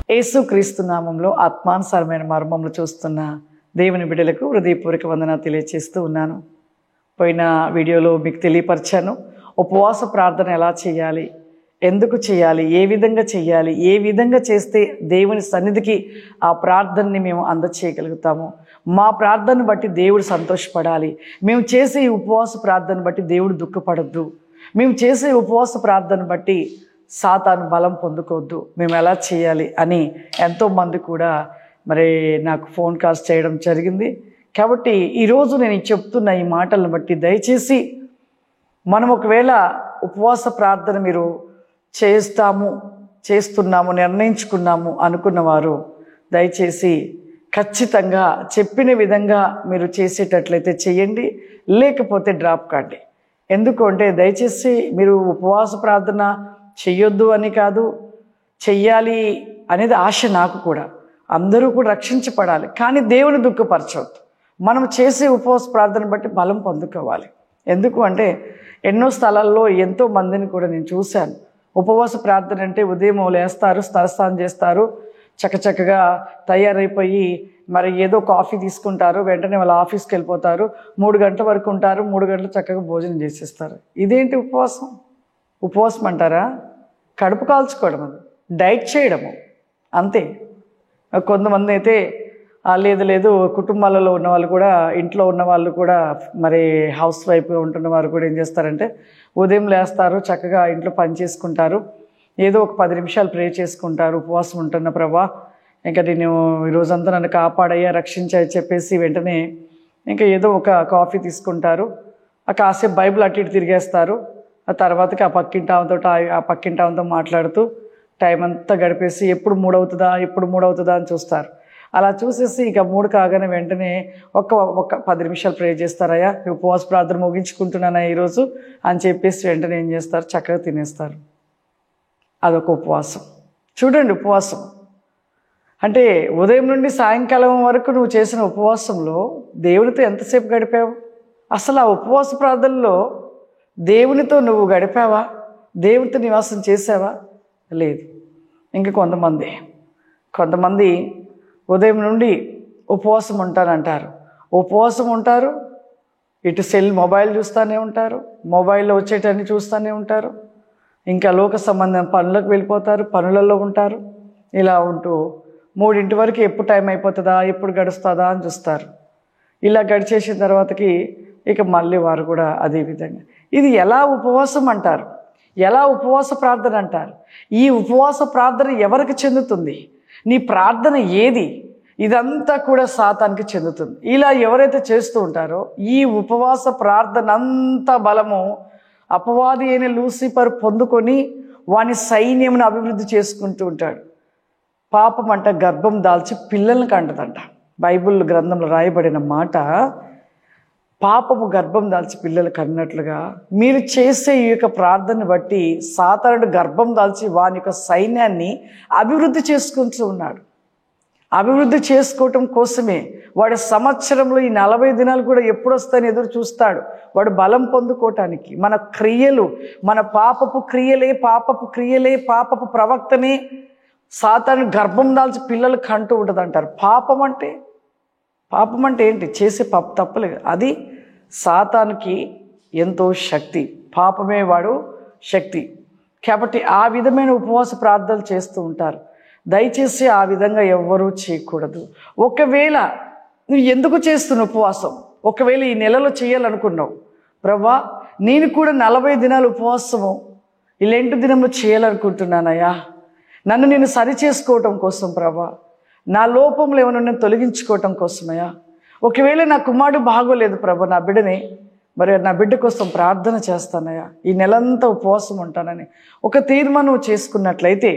యేసుక్రీస్తు నామంలో ఆత్మానుసారమైన మర్మములు చూస్తున్న దేవుని బిడ్డలకు హృదయపూర్వక వందనాలు తెలియజేస్తూ ఉన్నాను. పోయిన వీడియోలో మీకు తెలియపరిచాను ఉపవాస ప్రార్థన ఎలా చేయాలి, ఎందుకు చేయాలి, ఏ విధంగా చేయాలి, ఏ విధంగా చేస్తే దేవుని సన్నిధికి ఆ ప్రార్థనని మేము అందచేయగలుగుతాము. మా ప్రార్థనను బట్టి దేవుడు సంతోషపడాలి. మేము చేసే ఈ ఉపవాస ప్రార్థన బట్టి దేవుడు దుఃఖపడద్దు. మేము చేసే ఉపవాస ప్రార్థన బట్టి సాతాను బలం పొందుకోవద్దు. మేము ఎలా చేయాలి అని ఎంతోమంది కూడా మరి నాకు ఫోన్ కాల్స్ చేయడం జరిగింది. కాబట్టి ఈరోజు నేను చెప్తున్న ఈ మాటలను బట్టి దయచేసి మనం ఒకవేళ ఉపవాస ప్రార్థన మీరు చేస్తున్నాము నిర్ణయించుకున్నాము అనుకున్నవారు దయచేసి ఖచ్చితంగా చెప్పిన విధంగా మీరు చేసేటట్లయితే చేయండి, లేకపోతే డ్రాప్ కాండి. ఎందుకు అంటే దయచేసి మీరు ఉపవాస ప్రార్థన చెయ్యొద్దు అని కాదు, చెయ్యాలి అనేది ఆశ నాకు కూడా. అందరూ కూడా రక్షించబడాలి, కానీ దేవుని దుఃఖపరచవద్దు. మనం చేసే ఉపవాస ప్రార్థన బట్టి బలం పొందుకోవాలి. ఎందుకు అంటే ఎన్నో స్థలాల్లో ఎంతో మందిని కూడా నేను చూశాను. ఉపవాస ప్రార్థన అంటే ఉదయం లేస్తారు, స్తరస్నానం చేస్తారు, చక్కగా తయారైపోయి మరి ఏదో కాఫీ తీసుకుంటారు, వెంటనే వాళ్ళ ఆఫీస్కి వెళ్ళిపోతారు, 3 గంటల వరకు ఉంటారు, 3 గంటలు చక్కగా భోజనం చేసేస్తారు. ఇదేంటి ఉపవాసం? ఉపవాసం అంటారా? కడుపు కాల్చుకోవడం, అది డైట్ చేయడము అంతే. కొంతమంది అయితే లేదు కుటుంబాలలో ఉన్న వాళ్ళు కూడా, ఇంట్లో ఉన్న వాళ్ళు కూడా, మరి హౌస్ వైఫ్గా ఉంటున్న వారు కూడా ఏం చేస్తారంటే ఉదయం లేస్తారు, చక్కగా ఇంట్లో పని చేసుకుంటారు, ఏదో ఒక 10 నిమిషాలు ప్రే చేసుకుంటారు. ఉపవాసం ఉంటున్న ప్రభా, ఇంకా నేను ఈరోజంతా నన్ను కాపాడయ్యా, రక్షించాయి చెప్పేసి వెంటనే ఇంకా ఏదో ఒక కాఫీ తీసుకుంటారు, కాసేపు బైబిల్ అటు ఇటు తిరిగేస్తారు. ఆ తర్వాతకి ఆ పక్కింటి ఆమెతో మాట్లాడుతూ టైం అంతా గడిపేసి ఎప్పుడు 3 అవుతుందా అని చూస్తారు. అలా చూసేసి ఇక 3 కాగానే వెంటనే ఒక 10 నిమిషాలు ప్రే చేస్తారయ్యా, ఉపవాస ప్రార్థన ముగించుకుంటున్నానా ఈరోజు అని చెప్పేసి వెంటనే ఏం చేస్తారు, చక్కగా తినేస్తారు. అదొక ఉపవాసం. చూడండి, ఉపవాసం అంటే ఉదయం నుండి సాయంకాలం వరకు నువ్వు చేసిన ఉపవాసంలో దేవునితో ఎంతసేపు గడిపావు? అసలు ఆ ఉపవాస ప్రార్థనలో దేవునితో నువ్వు గడిపావా? దేవునితో నివాసం చేసావా? లేదు. ఇంకా కొంతమంది ఉదయం నుండి ఉపవాసం ఉంటానంటారు, ఉపవాసం ఉంటారు, ఇటు మొబైల్ చూస్తూనే ఉంటారు, మొబైల్లో వచ్చేటన్ని చూస్తూనే ఉంటారు, ఇంకా లోక సంబంధం పనులకు వెళ్ళిపోతారు, పనులలో ఉంటారు. ఇలా ఉంటూ 3 వరకు ఎప్పుడు టైం అయిపోతుందా, ఎప్పుడు గడుస్తుందా అని చూస్తారు. ఇలా గడిచేసిన తర్వాతకి ఇక మళ్ళీ వారు కూడా అదే విధంగా. ఇది ఎలా ఉపవాసం అంటారు? ఎలా ఉపవాస ప్రార్థన అంటారు? ఈ ఉపవాస ప్రార్థన ఎవరికి చెందుతుంది? నీ ప్రార్థన ఏది? ఇదంతా కూడా సాతానికి చెందుతుంది. ఇలా ఎవరైతే చేస్తూ ఉంటారో ఈ ఉపవాస ప్రార్థన అంత బలము అపవాది అయిన లూసిఫర్ పొందుకొని వాని సైన్యమును అభివృద్ధి చేసుకుంటూ ఉంటాడు. పాపం అంట గర్భం దాల్చి పిల్లల్ని కంటదంట. బైబిల్ గ్రంథంలో రాయబడిన మాట, పాపము గర్భం దాల్చి పిల్లలు కన్నట్లుగా మీరు చేసే ఈ యొక్క ప్రార్థన బట్టి సాతానుడు గర్భం దాల్చి వాని యొక్క సైన్యాన్ని అభివృద్ధి చేసుకుంటూ ఉన్నాడు. అభివృద్ధి చేసుకోవటం కోసమే వాడు సంవత్సరంలో ఈ 40 దినాలు కూడా ఎప్పుడు వస్తాయని ఎదురు చూస్తాడు. వాడు బలం పొందుకోవటానికి మన క్రియలు, మన పాపపు క్రియలే పాపపు ప్రవక్తనే సాతాను గర్భం దాల్చి పిల్లలు కంటూ ఉంటుంది అంటారు. పాపం అంటే ఏంటి? చేసే తప్పులే. అది సాతానుకి ఎంతో శక్తి. పాపమే వాడు శక్తి. కాబట్టి ఆ విధమైన ఉపవాస ప్రార్థనలు చేస్తూ ఉంటారు. దయచేసి ఆ విధంగా ఎవ్వరూ చేయకూడదు. ఒకవేళ నువ్వు ఎందుకు చేస్తున్నావు ఉపవాసం? ఒకవేళ ఈ నెలలో చేయాలనుకున్నావు, ప్రభా నేను కూడా 40 దినాలు ఉపవాసము ఈ లెంటు దినంలో చేయాలనుకుంటున్నానయ్యా, నన్ను నేను సరి చేసుకోవటం కోసం ప్రభా, నా లోపంలో ఏమైనా నేను తొలగించుకోవటం కోసమయ్యా, ఒకవేళ నా కుమారుడు బాగోలేదు ప్రభా, నా బిడ్డ కోసం ప్రార్థన చేస్తానయ్యా, ఈ నెలంతా ఉపవాసం ఉంటానని ఒక తీర్మానం చేసుకున్నట్లయితే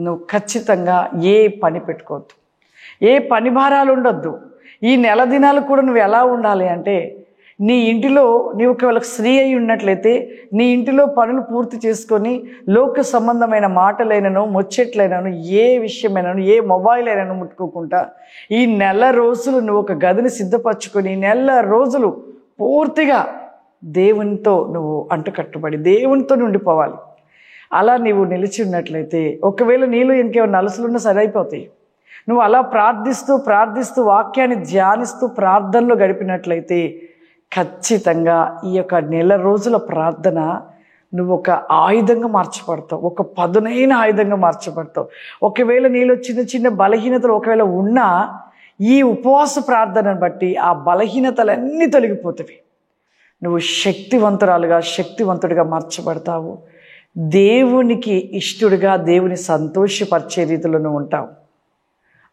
నువ్వు ఖచ్చితంగా ఏ పని పెట్టుకోవద్దు, ఏ పని భారాలు ఉండొద్దు. ఈ నెల దినాలు కూడా నువ్వు ఎలా ఉండాలి అంటే, నీ ఇంటిలో నీవు ఒకవేళ స్త్రీ అయి ఉన్నట్లయితే నీ ఇంటిలో పనులు పూర్తి చేసుకొని లోక సంబంధమైన మాటలైనను, ముచ్చట్లైనను, ఏ విషయమైనను, ఏ మొబైల్ అయినను ముట్టుకోకుండా ఈ నెల రోజులు నువ్వు ఒక గదిని సిద్ధపరచుకొని నెల రోజులు పూర్తిగా దేవునితో నువ్వు అంటుకట్టుబడి దేవునితో ఉండిపోవాలి. అలా నీవు నిలిచి ఉన్నట్లయితే, ఒకవేళ నీలో ఇంకేమైనా నలుసులున్నా సరైపోతాయి. నువ్వు అలా ప్రార్థిస్తూ ప్రార్థిస్తూ వాక్యాన్ని ధ్యానిస్తూ ప్రార్థనలో గడిపినట్లయితే ఖచ్చితంగా ఈ యొక్క నెల రోజుల ప్రార్థన నువ్వు ఒక ఆయుధంగా మార్చబడతావు, ఒక పదునైన ఆయుధంగా మార్చబడతావు. ఒకవేళ నీలో చిన్న చిన్న బలహీనతలు ఒకవేళ ఉన్నా ఈ ఉపవాస ప్రార్థనను బట్టి ఆ బలహీనతలన్నీ తొలగిపోతాయి. నువ్వు శక్తివంతుడిగా మార్చబడతావు. దేవునికి ఇష్టడుగా, దేవుని సంతోషపరిచే రీతిలో నువ్వు ఉంటావు.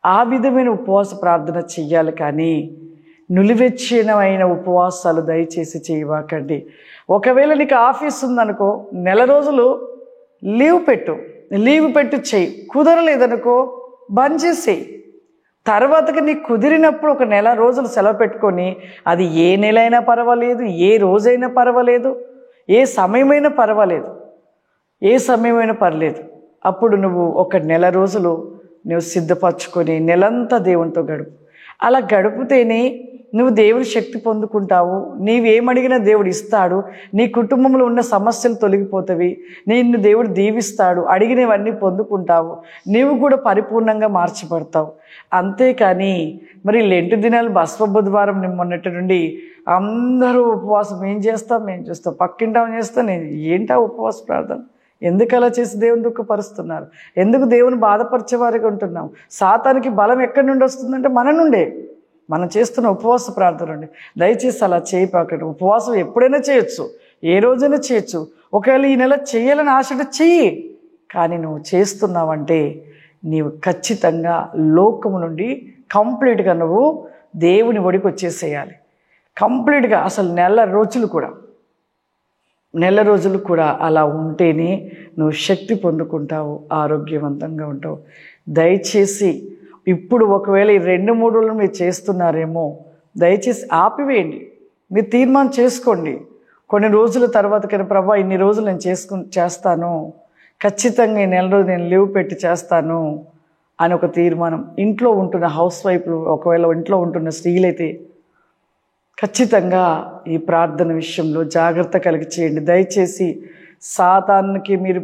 ఆ విధమైన ఉపవాస ప్రార్థన చెయ్యాలి, కానీ నులివెచ్చనమైన ఉపవాసాలు దయచేసి చేయవాకండి. ఒకవేళ నీకు ఆఫీస్ ఉందనుకో, నెల రోజులు లీవ్ పెట్టు చెయ్యి. కుదరలేదనుకో బంద్ చేసేయి. తర్వాతకి నీకు కుదిరినప్పుడు ఒక నెల రోజులు సెలవు పెట్టుకొని, అది ఏ నెల అయినా పర్వాలేదు, ఏ రోజైనా పర్వాలేదు, ఏ సమయమైనా పర్లేదు, అప్పుడు నువ్వు ఒక నెల రోజులు నువ్వు సిద్ధపరచుకొని నెలంతా దేవునితో గడుపు. అలా గడిపితేనే నువ్వు దేవుని శక్తి పొందుకుంటావు. నీవేమడిగినా దేవుడు ఇస్తాడు. నీ కుటుంబంలో ఉన్న సమస్యలు తొలగిపోతాయి. నిన్ను దేవుడు దీవిస్తాడు. అడిగినవన్నీ పొందుకుంటావు. నీవు కూడా పరిపూర్ణంగా మార్చబడతావు. అంతేకాని మరి లెంటు దినాలు బస్వ బుధవారం మొన్నటి నుండి అందరూ ఉపవాసం మేము చేస్తాం, పక్కింటాం చేస్తాం. నేను ఏంటా ఉపవాస ప్రార్థన? ఎందుకు అలా చేసి దేవుని దుఃఖపరుస్తున్నారు? ఎందుకు దేవుని బాధపరిచేవారిగా ఉంటున్నాం? సాతానికి బలం ఎక్కడి నుండి వస్తుందంటే మన నుండే, మనం చేస్తున్న ఉపవాస ప్రార్థన నుండి. దయచేసి అలా చేయపాకండి. ఉపవాసం ఎప్పుడైనా చేయొచ్చు, ఏ రోజైనా చేయొచ్చు. ఒకవేళ ఈ నెల చేయాలని ఆశట చెయ్యి, కానీ నువ్వు చేస్తున్నావంటే నీవు ఖచ్చితంగా లోకము నుండి కంప్లీట్గా నువ్వు దేవుని ఒడికి వచ్చేసేయాలి. కంప్లీట్గా అసలు నెల రోజులు కూడా అలా ఉంటేనే నువ్వు శక్తి పొందుకుంటావు, ఆరోగ్యవంతంగా ఉంటావు. దయచేసి ఇప్పుడు ఒకవేళ ఈ 2-3 రోజులు మీరు చేస్తున్నారేమో, దయచేసి ఆపివేయండి. మీరు తీర్మానం చేసుకోండి. కొన్ని రోజుల తర్వాత కానీ ప్రభా ఇన్ని రోజులు నేను చేస్తాను, ఖచ్చితంగా ఈ నెల రోజు నేను లీవ్ పెట్టి చేస్తాను అని ఒక తీర్మానం. ఇంట్లో ఉంటున్న హౌస్ వైఫ్లు, ఒకవేళ ఇంట్లో ఉంటున్న స్త్రీలైతే ఖచ్చితంగా ఈ ప్రార్థన విషయంలో జాగ్రత్త కలిగి చేయండి. దయచేసి సాతానుకి మీరు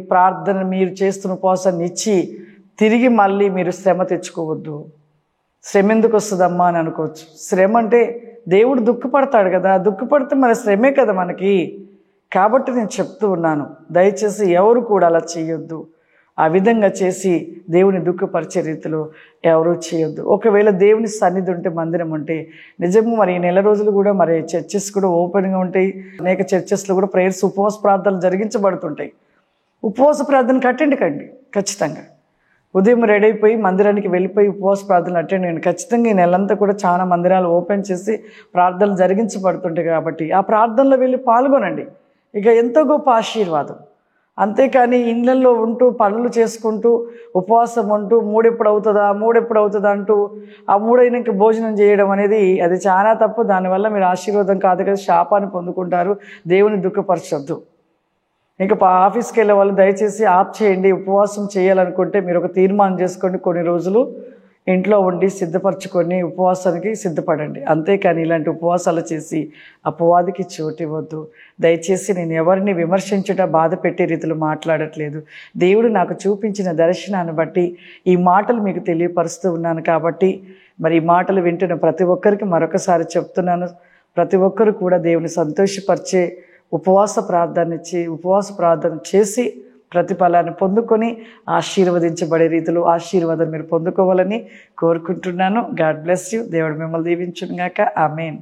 చేస్తున్న ఉపవాసాన్ని ఇచ్చి తిరిగి మళ్ళీ మీరు శ్రమ తెచ్చుకోవద్దు. శ్రమ ఎందుకు వస్తుందమ్మా అని అనుకోవచ్చు. శ్రమ అంటే దేవుడు దుఃఖపడతాడు కదా, దుఃఖపడితే మన శ్రమే కదా మనకి. కాబట్టి నేను చెప్తూ ఉన్నాను, దయచేసి ఎవరు కూడా అలా చేయొద్దు. ఆ విధంగా చేసి దేవుని దుఃఖపరిచే రీతిలో ఎవరూ చేయొద్దు. ఒకవేళ దేవుని సన్నిధి ఉంటే, మందిరం ఉంటే, నిజంగా మరి ఈ నెల రోజులు కూడా మరి చర్చెస్ కూడా ఓపెన్గా ఉంటాయి. అనేక చర్చెస్లో కూడా ప్రేయర్స్, ఉపవాస ప్రార్థనలు జరిగించబడుతుంటాయి. ఉపవాస ప్రార్థనకు అటెండ్ కండి. ఖచ్చితంగా ఉదయం రెడీ అయిపోయి మందిరానికి వెళ్ళిపోయి ఉపవాస ప్రార్థనలు అటెండ్ అయ్యండి. ఖచ్చితంగా ఈ నెలంతా కూడా చాలా మందిరాలు ఓపెన్ చేసి ప్రార్థనలు జరిగించబడుతుంటాయి. కాబట్టి ఆ ప్రార్థనలో వెళ్ళి పాల్గొనండి. ఇక ఎంతో గొప్ప ఆశీర్వాదం. అంతేకాని ఇళ్ళల్లో ఉంటూ పనులు చేసుకుంటూ ఉపవాసం ఉంటూ మూడెప్పుడు అవుతుందా అంటూ ఆ 3 అయినాక భోజనం చేయడం అనేది అది చాలా తప్పు. దానివల్ల మీరు ఆశీర్వాదం కాదు కదా, శాపాన్ని పొందుకుంటారు. దేవుని దుఃఖపరచొద్దు. ఇంకా ఆఫీస్కి వెళ్ళే వాళ్ళు దయచేసి ఆప్ చేయండి. ఉపవాసం చేయాలనుకుంటే మీరు ఒక తీర్మానం చేసుకోండి. కొన్ని రోజులు ఇంట్లో ఉండి సిద్ధపరచుకొని ఉపవాసానికి సిద్ధపడండి. అంతేకాని ఇలాంటి ఉపవాసాలు చేసి అపవాదికి చోటు ఇవ్వద్దు. దయచేసి నేను ఎవరిని విమర్శించుట, బాధ పెట్టే రీతిలో మాట్లాడట్లేదు. దేవుడు నాకు చూపించిన దర్శనాన్ని బట్టి ఈ మాటలు మీకు తెలియపరుస్తూ ఉన్నాను. కాబట్టి మరి ఈ మాటలు వింటున్న ప్రతి ఒక్కరికి మరొకసారి చెప్తున్నాను, ప్రతి ఒక్కరు కూడా దేవుని సంతోషపరిచే ఉపవాస ప్రార్థన చేసి ప్రతిఫలాన్ని పొందుకొని ఆశీర్వదించబడే రీతిలో ఆశీర్వాదం మీరు పొందుకోవాలని కోరుకుంటున్నాను. God bless you. దేవుడు మిమ్మల్ని దీవించును గాక. ఆమేన్.